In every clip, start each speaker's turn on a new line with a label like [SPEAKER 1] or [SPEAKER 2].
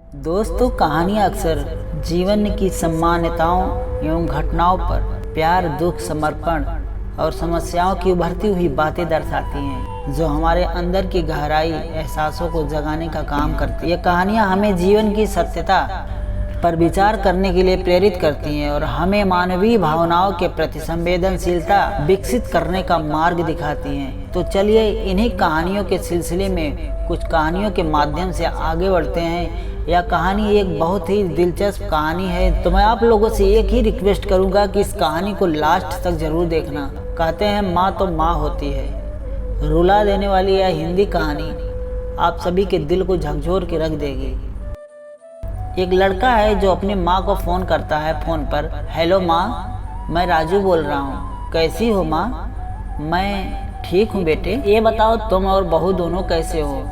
[SPEAKER 1] दोस्तों, कहानियाँ अक्सर जीवन की सम्मानताओं एवं घटनाओं पर प्यार, दुख, समर्पण और समस्याओं की उभरती हुई बातें दर्शाती हैं, जो हमारे अंदर की गहराई एहसासों को जगाने का काम करती हैं। ये कहानियाँ हमें जीवन की सत्यता पर विचार करने के लिए प्रेरित करती हैं और हमें मानवीय भावनाओं के प्रति संवेदनशीलता विकसित करने का मार्ग दिखाती हैं। तो चलिए इन्हीं कहानियों के सिलसिले में कुछ कहानियों के माध्यम से आगे बढ़ते हैं। यह कहानी एक बहुत ही दिलचस्प कहानी है, तो मैं आप लोगों से एक ही रिक्वेस्ट करूंगा कि इस कहानी को लास्ट तक जरूर देखना। कहते हैं माँ तो माँ होती है। रुला देने वाली यह हिंदी कहानी आप सभी के दिल को झकझोर के रख देगी। एक लड़का है जो अपनी माँ को फ़ोन करता है फ़ोन पर। हेलो माँ, मैं राजू बोल रहा हूँ। कैसी हो माँ? मैं ठीक हूँ बेटे। ये बताओ तुम और बहू दोनों कैसे हो?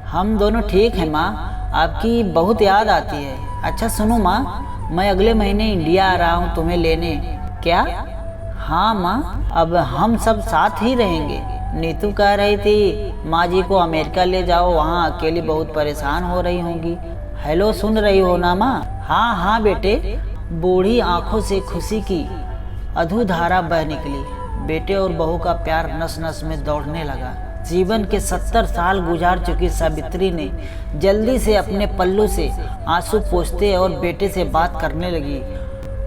[SPEAKER 1] हम दोनों ठीक हैं माँ, आपकी बहुत याद आती है। अच्छा सुनो माँ, मैं अगले महीने इंडिया आ रहा हूँ तुम्हें लेने। क्या? हाँ माँ, अब हम सब साथ ही रहेंगे। नीतू कह रही थी माँ जी को अमेरिका ले जाओ, वहाँ अकेली बहुत परेशान हो रही होंगी। हेलो, सुन रही हो ना माँ? हाँ हाँ बेटे। बूढ़ी आंखों से खुशी की अधूधारा बह निकली। बेटे और बहू का प्यार नस नस में दौड़ने लगा। जीवन के 70 साल गुजार चुकी सावित्री ने जल्दी से अपने पल्लू से आंसू पोंछते और बेटे से बात करने लगी।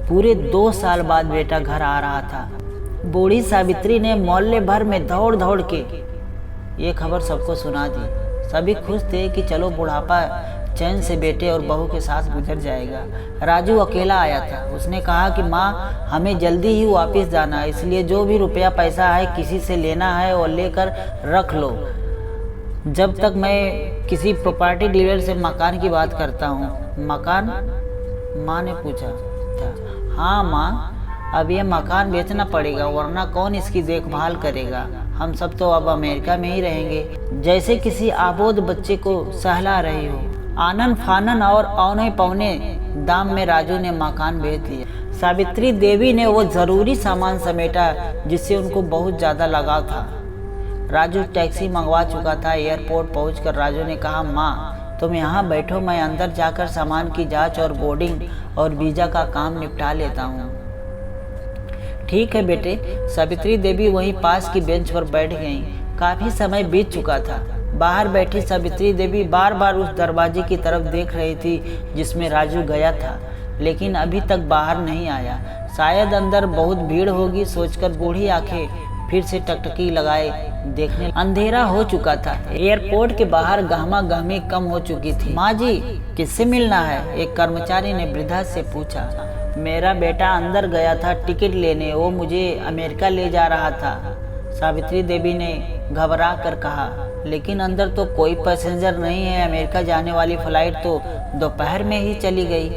[SPEAKER 1] पूरे 2 साल बाद बेटा घर आ रहा था। बूढ़ी सावित्री ने मोहल्ले भर में दौड़ दौड़ के ये खबर सबको सुना दी। सभी खुश थे कि चलो बुढ़ापा चैन से बेटे और बहू के साथ गुजर जाएगा। राजू अकेला आया था। उसने कहा कि माँ, हमें जल्दी ही वापस जाना है, इसलिए जो भी रुपया पैसा है किसी से लेना है और लेकर रख लो, जब तक मैं किसी प्रॉपर्टी डीलर से मकान की बात करता हूँ। मकान? माँ ने पूछा था। हाँ माँ, अब ये मकान बेचना पड़ेगा, वरना कौन इसकी देखभाल करेगा? हम सब तो अब अमेरिका में ही रहेंगे। जैसे किसी आबोद बच्चे को सहला रही हो। आनन फानन और औने पौने दाम में राजू ने मकान बेच दिया। सावित्री देवी ने वो ज़रूरी सामान समेटा जिससे उनको बहुत ज़्यादा लगाव था। राजू टैक्सी मंगवा चुका था। एयरपोर्ट पहुंचकर राजू ने कहा, माँ तुम यहाँ बैठो, मैं अंदर जाकर सामान की जांच और बोर्डिंग और वीज़ा का काम निपटा लेता हूँ। ठीक है बेटे। सावित्री देवी वहीं पास की बेंच पर बैठ गईं। काफ़ी समय बीत चुका था। बाहर बैठी सावित्री देवी बार बार उस दरवाजे की तरफ देख रही थी जिसमें राजू गया था, लेकिन अभी तक बाहर नहीं आया। शायद अंदर बहुत भीड़ होगी सोचकर बूढ़ी आंखें फिर से टकटकी लगाए देखने। अंधेरा हो चुका था। एयरपोर्ट के बाहर गहमा गहमी कम हो चुकी थी। माँ जी, किससे मिलना है? एक कर्मचारी ने वृद्धा से पूछा। मेरा बेटा अंदर गया था टिकट लेने, वो मुझे अमेरिका ले जा रहा था, सावित्री देवी ने घबरा कर कहा। लेकिन अंदर तो कोई पैसेंजर नहीं है। अमेरिका जाने वाली फ्लाइट तो दोपहर में ही चली गई।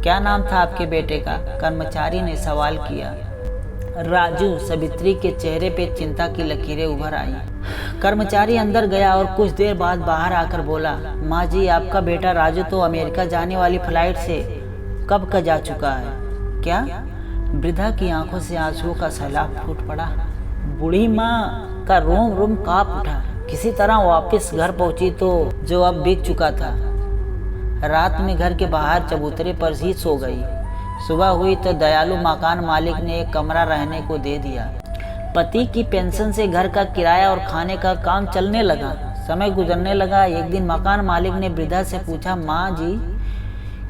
[SPEAKER 1] क्या नाम था आपके बेटे का? कर्मचारी ने सवाल किया। राजू। सावित्री के चेहरे पे चिंता की लकीरें उभर आई। कर्मचारी अंदर गया और कुछ देर बाद बाहर आकर बोला, माँ जी, आपका बेटा राजू तो अमेरिका जाने वाली फ्लाइट से कब का जा चुका है। क्या? वृद्धा की आंखों से आंसुओं का सैलाब फूट पड़ा। बूढ़ी माँ का रोम रोम कांप उठा। किसी तरह वापस घर पहुंची तो जो अब बीत चुका था। रात में घर के बाहर चबूतरे पर ही सो गई। सुबह हुई तो दयालु मकान मालिक ने एक कमरा रहने को दे दिया। पति की पेंशन से घर का किराया और खाने का काम चलने लगा। समय गुजरने लगा। एक दिन मकान मालिक ने वृद्धा से पूछा, माँ जी,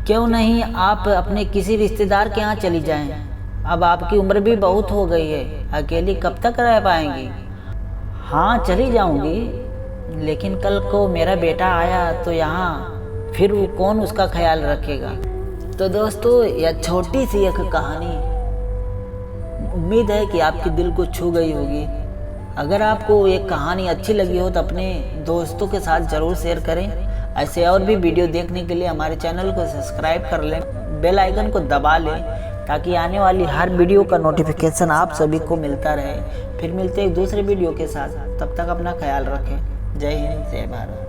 [SPEAKER 1] क्यों नहीं आप अपने किसी रिश्तेदार के यहाँ चली जाएं? अब आपकी उम्र भी बहुत हो गई है, अकेली कब तक रह पाएंगी? हाँ चली जाऊंगी, लेकिन कल को मेरा बेटा आया तो यहाँ फिर वो कौन उसका ख्याल रखेगा? तो दोस्तों, यह छोटी सी एक कहानी उम्मीद है कि आपके दिल को छू गई होगी। अगर आपको ये कहानी अच्छी लगी हो तो अपने दोस्तों के साथ ज़रूर शेयर करें। ऐसे और भी वीडियो देखने के लिए हमारे चैनल को सब्सक्राइब कर लें, बेल आइकन को दबा लें, ताकि आने वाली हर वीडियो का नोटिफिकेशन आप सभी को मिलता रहे। फिर मिलते हैं एक दूसरे वीडियो के साथ। तब तक अपना ख्याल रखें। जय हिंद, जय भारत।